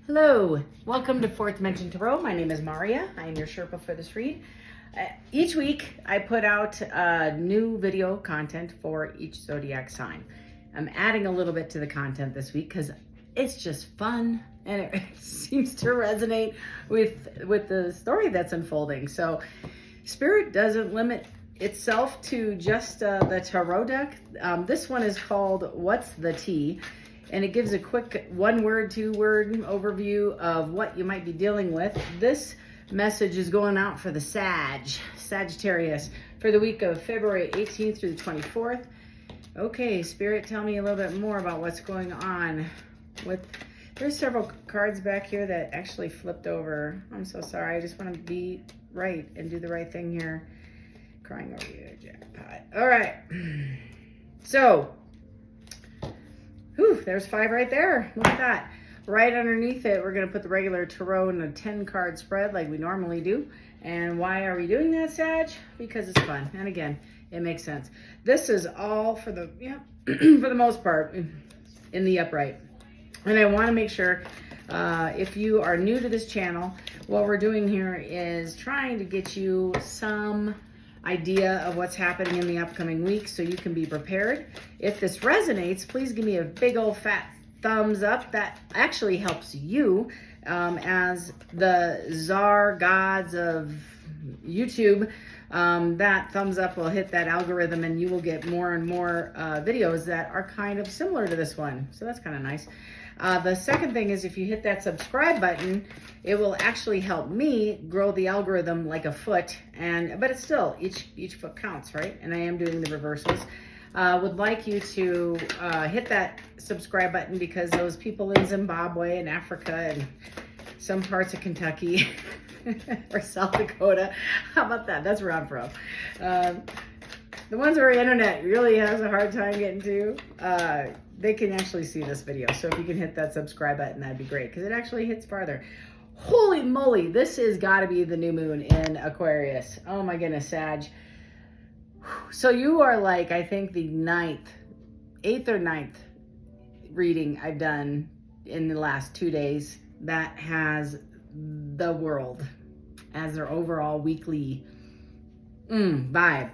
Hello, welcome to Fourth Dimension Tarot. My name is Maria. I am your Sherpa for this read. Each week I put out new video content for each zodiac sign. I'm adding a little bit to the content this week because it's just fun and it seems to resonate with the story that's unfolding. So Spirit doesn't limit itself to just the tarot deck. This one is called What's the Tea? And it gives a quick one-word, two-word overview of what you might be dealing with. This message is going out for the Sagittarius, for the week of February 18th through the 24th. Okay, Spirit, tell me a little bit more about what's going on with... There's several cards back here that actually flipped over. I'm so sorry. I just want to be right and do the right thing here. Crying over you, jackpot. All right. So... Whew, there's 5 right there. Look at that. Right underneath it, we're going to put the regular tarot in a 10-card spread like we normally do. And why are we doing that, Sag? Because it's fun. And again, it makes sense. This is all for the, for the most part, in the upright. And I want to make sure, if you are new to this channel, what we're doing here is trying to get you some idea of what's happening in the upcoming week so you can be prepared. If this resonates, please give me a big old fat thumbs up. That actually helps you as the czar gods of YouTube. That thumbs up will hit that algorithm and you will get more and more videos that are kind of similar to this one. So that's kind of nice. The second thing is if you hit that subscribe button, it will actually help me grow the algorithm like a foot. But it's still, each foot counts, right? And I am doing the reversals. Would like you to hit that subscribe button because those people in Zimbabwe and Africa and some parts of Kentucky or South Dakota, how about that? That's where I'm from. The ones where internet really has a hard time getting to, they can actually see this video. So if you can hit that subscribe button, that'd be great because it actually hits farther. Holy moly, this has got to be the new moon in Aquarius. Oh my goodness, Sag. So you are like, I think the 8th or 9th reading I've done in the last 2 days that has the world as their overall weekly vibe.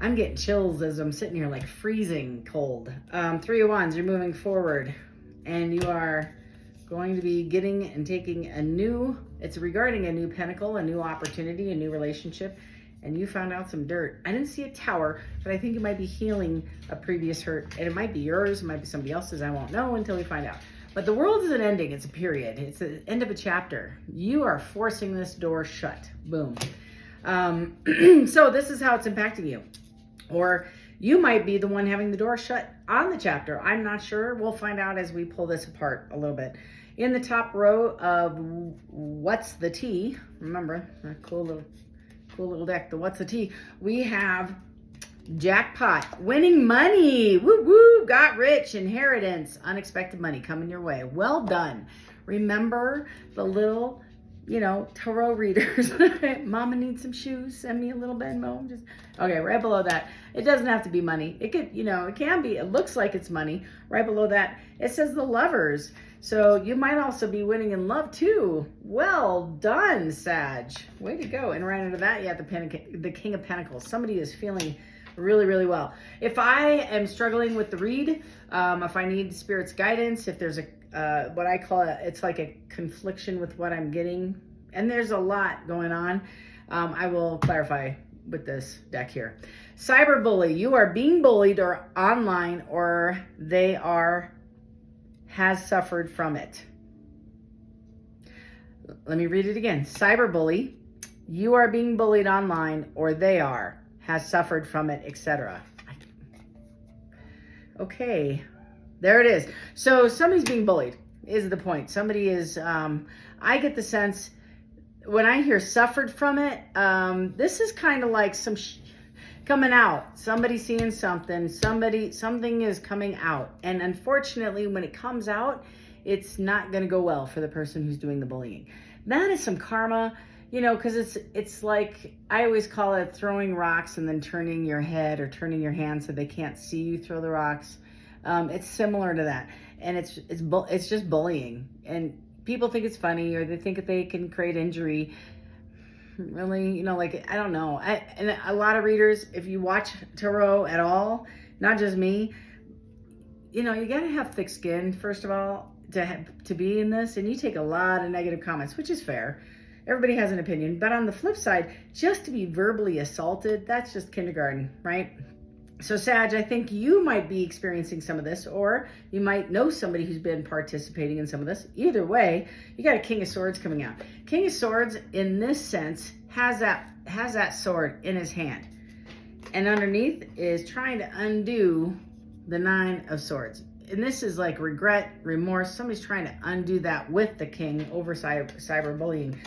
I'm getting chills as I'm sitting here like freezing cold. 3 of Wands, you're moving forward and you are going to be getting and taking it's regarding a new pentacle, a new opportunity, a new relationship, and you found out some dirt. I didn't see a tower, but I think it might be healing a previous hurt, and it might be yours, it might be somebody else's, I won't know until we find out. But the world is an ending, it's a period, it's the end of a chapter. You are forcing this door shut, boom. So this is how it's impacting you. Or you might be the one having the door shut on the chapter. I'm not sure. We'll find out as we pull this apart a little bit. In the top row of What's the Tea, remember, a cool little deck, the What's the Tea, we have jackpot, winning money, woo woo, got rich, inheritance, unexpected money coming your way. Well done. Remember the little, tarot readers. Mama needs some shoes. Send me a little Venmo. Okay, right below that. It doesn't have to be money. It could, it can be. It looks like it's money. Right below that, it says the Lovers. So you might also be winning in love too. Well done, Sag. Way to go. And right under that, you have the King of Pentacles. Somebody is feeling really, really well. If I am struggling with the read, if I need Spirit's guidance, if there's what I call it's like a confliction with what I'm getting, and there's a lot going on, I will clarify with this deck here. Cyberbully, you are being bullied or online, or has suffered from it. Let me read it again. Cyberbully, you are being bullied online, or has suffered from it, etc. Okay, there it is. So somebody's being bullied is the point. Somebody is, I get the sense when I hear suffered from it, this is kind of like some coming out. Somebody seeing something, something is coming out. And unfortunately, when it comes out, it's not going to go well for the person who's doing the bullying. That is some karma. Because it's like, I always call it throwing rocks and then turning your head or turning your hand so they can't see you throw the rocks. It's similar to that. And it's just bullying. And people think it's funny, or they think that they can create injury. Really, you know, like, I don't know. And a lot of readers, if you watch tarot at all, not just me, you know, you got to have thick skin, first of all, to be in this. And you take a lot of negative comments, which is fair. Everybody has an opinion. But on the flip side, just to be verbally assaulted, that's just kindergarten, right? So Sag, I think you might be experiencing some of this, or you might know somebody who's been participating in some of this. Either way, you got a King of Swords coming out. King of Swords, in this sense, has that sword in his hand. And underneath is trying to undo the Nine of Swords. And this is like regret, remorse. Somebody's trying to undo that with the King over cyberbullying.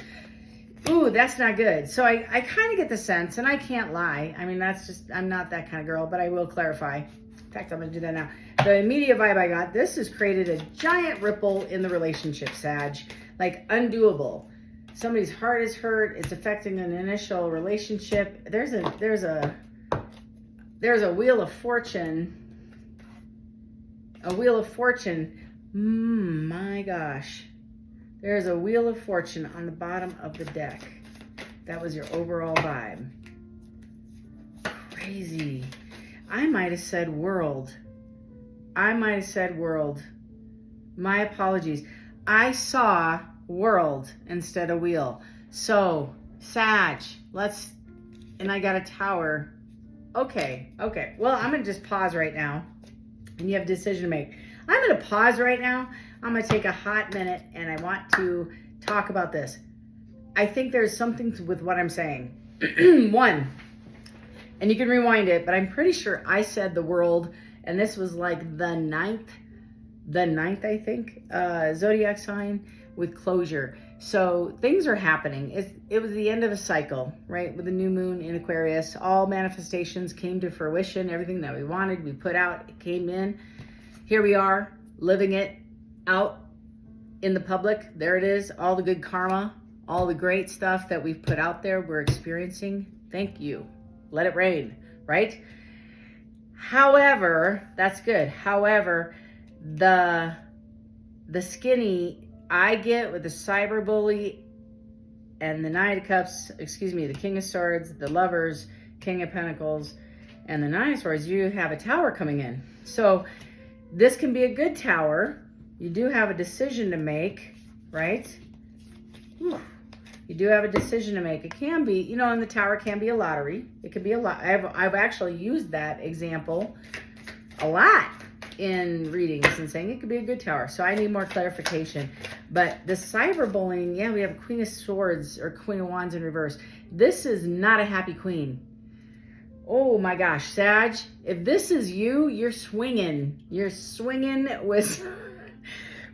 Ooh, that's not good. So I kind of get the sense, and I can't lie. I mean, that's just, I'm not that kind of girl, but I will clarify. In fact, I'm going to do that now. The immediate vibe I got, this has created a giant ripple in the relationship, Sag. Like, undoable. Somebody's heart is hurt. It's affecting an initial relationship. There's a wheel of fortune. A wheel of fortune. My gosh. There's a wheel of fortune on the bottom of the deck. That was your overall vibe. Crazy. I might have said world. My apologies. I saw world instead of wheel. So, Sag, and I got a tower. Okay. Well, I'm going to just pause right now. And you have a decision to make. I'm going to pause right now. I'm going to take a hot minute, and I want to talk about this. I think there's something with what I'm saying. One, and you can rewind it, but I'm pretty sure I said the world, and this was like the ninth, I think, zodiac sign with closure. So things are happening. It was the end of a cycle, right? With the new moon in Aquarius, all manifestations came to fruition. Everything that we wanted, we put out, it came in. Here we are, living it out in the public. There it is, all the good karma, all the great stuff that we've put out there, we're experiencing. Thank you. Let it rain, right? However, that's good. However, the skinny I get with the cyberbully and the Nine of Cups, the King of Swords, the Lovers, King of Pentacles, and the Nine of Swords, you have a tower coming in. So this can be a good tower. You do have a decision to make, right? You do have a decision to make. It can be, you know, and the tower can be a lottery. It could be a lot. I've actually used that example a lot in readings and saying it could be a good tower. So I need more clarification. But the cyberbullying, yeah, we have Queen of Swords or Queen of Wands in reverse. This is not a happy queen. Oh my gosh, Sag, if this is you, you're swinging. You're swinging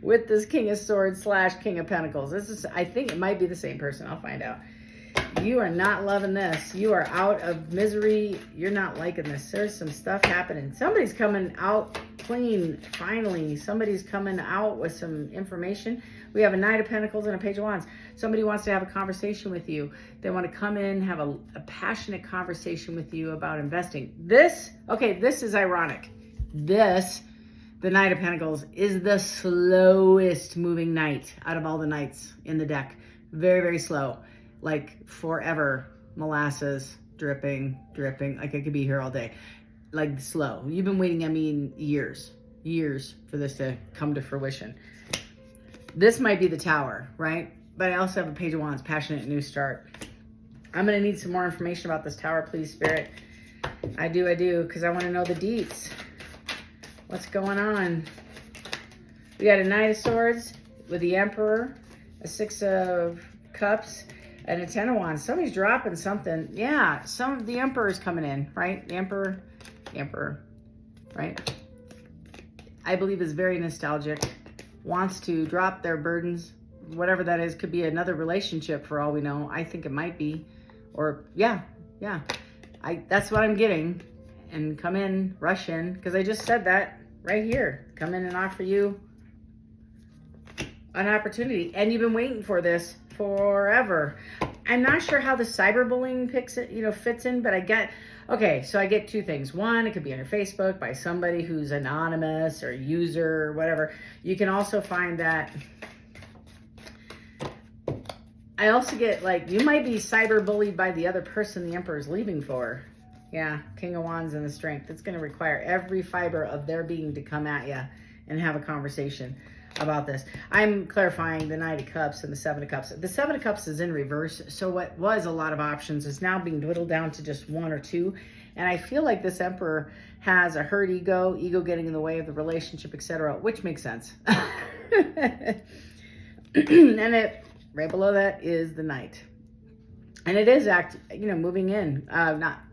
with this King of Swords / King of Pentacles. I think it might be the same person. I'll find out. You are not loving this. You are out of misery. You're not liking this. There's some stuff happening. Somebody's coming out clean, finally. Somebody's coming out with some information. We have a Knight of Pentacles and a Page of Wands. Somebody wants to have a conversation with you. They want to come in, have a passionate conversation with you about investing. This is ironic. The Knight of Pentacles is the slowest moving knight out of all the knights in the deck. Very, very slow. Like forever. Molasses, dripping. Like I could be here all day. Like slow. You've been waiting, years for this to come to fruition. This might be the tower, right? But I also have a Page of Wands, passionate new start. I'm going to need some more information about this tower, please, Spirit. I do, because I want to know the deets. What's going on? We got a Knight of Swords with the Emperor, a Six of Cups, and a Ten of Wands. Somebody's dropping something. Yeah, the Emperor's coming in, right? The Emperor, right? I believe is very nostalgic, wants to drop their burdens, whatever that is. Could be another relationship for all we know. I think it might be, or yeah. That's what I'm getting. And come in, rush in, because I just said that right here. Come in and offer you an opportunity. And you've been waiting for this forever. I'm not sure how the cyberbullying fits in, but I get two things. One, it could be on your Facebook by somebody who's anonymous or user or whatever. You can also find that I also get like, you might be cyber bullied by the other person the Emperor is leaving for. Yeah, King of Wands and the Strength. It's going to require every fiber of their being to come at you and have a conversation about this. I'm clarifying the Knight of Cups and the Seven of Cups. The Seven of Cups is in reverse. So what was a lot of options is now being whittled down to just one or two. And I feel like this Emperor has a hurt ego getting in the way of the relationship, etc., which makes sense. And it right below that is the Knight. And it is moving in.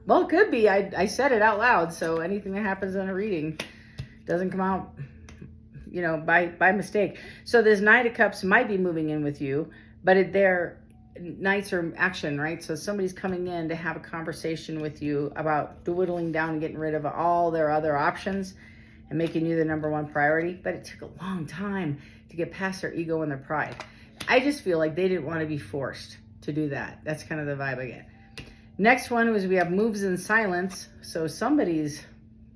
Well, it could be. I said it out loud, so anything that happens in a reading doesn't come out, by mistake. So this Knight of Cups might be moving in with you, but their Knights are action, right? So somebody's coming in to have a conversation with you about dwindling down and getting rid of all their other options and making you the number one priority. But it took a long time to get past their ego and their pride. I just feel like they didn't want to be forced to do that. That's kind of the vibe I get. Next one was we have moves in silence. So somebody's,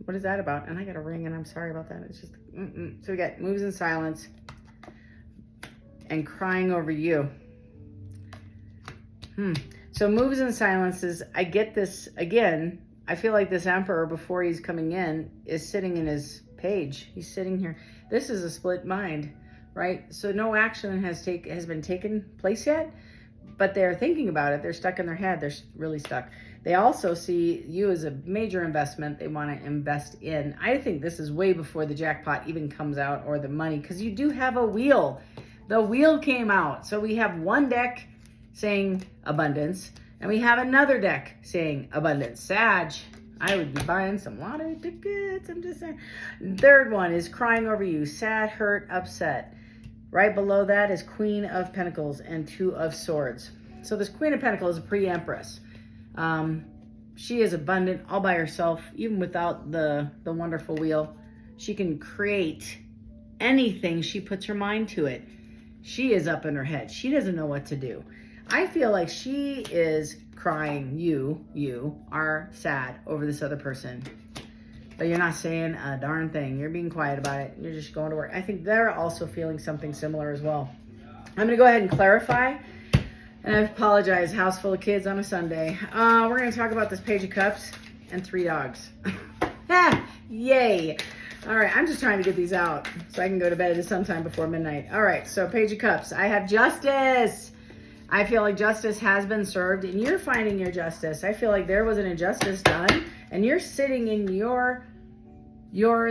what is that about? And I got a ring and I'm sorry about that. It's just, So we got moves in silence and crying over you. So moves in silence is, I get this again. I feel like this Emperor, before he's coming in, is sitting in his page. He's sitting here. This is a split mind, right? So no action has been taken place yet, but they're thinking about it. They're stuck in their head. They're really stuck. They also see you as a major investment they want to invest in. I think this is way before the jackpot even comes out or the money, because you do have a wheel. The wheel came out. So we have one deck saying abundance, and we have another deck saying abundance. Sag, I would be buying some lottery tickets. I'm just saying. Third one is crying over you. Sad, hurt, upset. Right below that is Queen of Pentacles and Two of Swords. So this Queen of Pentacles is a pre-Empress. She is abundant all by herself, even without the wonderful wheel. She can create anything she puts her mind to it. She is up in her head. She doesn't know what to do. I feel like she is crying. You are sad over this other person. But you're not saying a darn thing. You're being quiet about it. You're just going to work. I think they're also feeling something similar as well. I'm going to go ahead and clarify. And I apologize, house full of kids on a Sunday. We're going to talk about this Page of Cups and 3 dogs. Yay. All right, I'm just trying to get these out so I can go to bed at sometime before midnight. All right, so Page of Cups. I have justice. I feel like justice has been served, and you're finding your justice. I feel like there was an injustice done, and you're sitting in your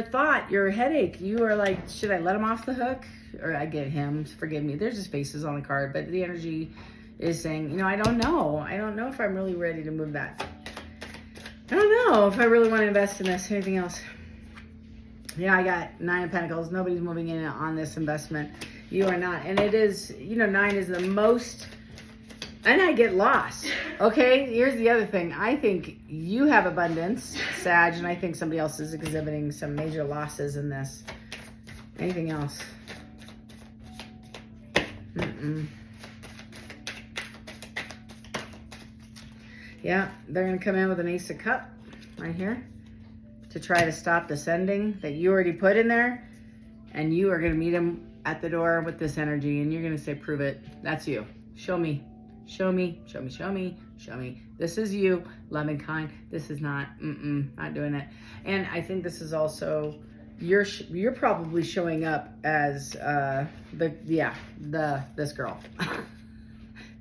thought, your headache. You are like, should I let him off the hook? Or I get him, forgive me. There's just faces on the card, but the energy is saying, I don't know. I don't know if I'm really ready to move that. I don't know if I really want to invest in this. Anything else? Yeah, I got 9 of Pentacles. Nobody's moving in on this investment. You are not. And it is, 9 is the most... And I get lost. Okay, here's the other thing. I think you have abundance, Sag, and I think somebody else is exhibiting some major losses in this. Anything else? Yeah, they're going to come in with an Ace of Cups right here to try to stop the sending that you already put in there. And you are going to meet him at the door with this energy, and you're going to say, prove it. That's you. Show me. Show me, show me, show me, show me. This is you, loving kind. This is not, not doing it. And I think this is also, you're probably showing up as this girl.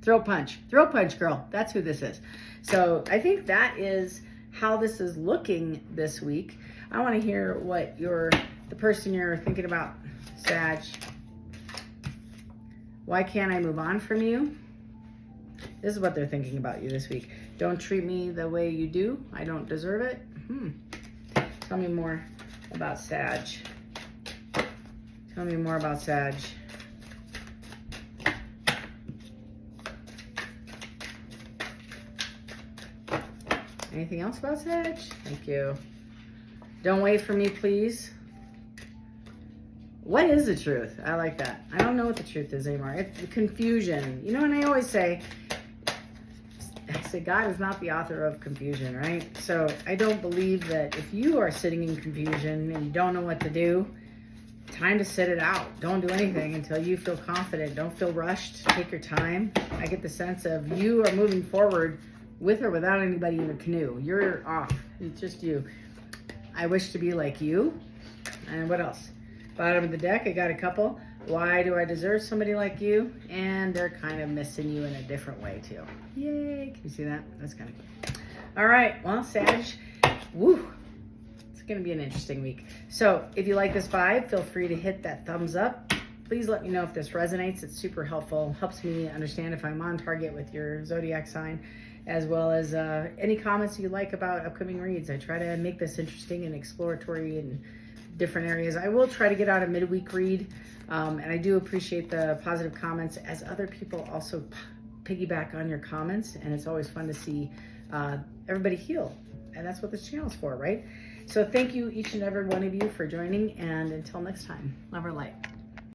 Throat punch girl. That's who this is. So I think that is how this is looking this week. I want to hear what the person you're thinking about, Sag. Why can't I move on from you? This is what they're thinking about you this week. Don't treat me the way you do. I don't deserve it. Tell me more about Sag. Tell me more about Sag. Anything else about Sag? Thank you. Don't wait for me, please. What is the truth? I like that. I don't know what the truth is anymore. It's confusion. And I always say, God is not the author of confusion, right? So I don't believe that if you are sitting in confusion and you don't know what to do, time to sit it out. Don't do anything until you feel confident. Don't feel rushed. Take your time. I get the sense of you are moving forward with or without anybody in the canoe. You're off. It's just you. I wish to be like you. And what else? Bottom of the deck, I got a couple. Why do I deserve somebody like you? And they're kind of missing you in a different way too. Yay. Can you see that? That's kind of cool. All right. Well, Sag, woo. It's going to be an interesting week. So if you like this vibe, feel free to hit that thumbs up. Please let me know if this resonates. It's super helpful. Helps me understand if I'm on target with your zodiac sign, as well as any comments you like about upcoming reads. I try to make this interesting and exploratory in different areas. I will try to get out a midweek read, and I do appreciate the positive comments as other people also piggyback on your comments, and it's always fun to see everybody heal, and that's what this channel is for, right? So thank you each and every one of you for joining, and until next time, love or light.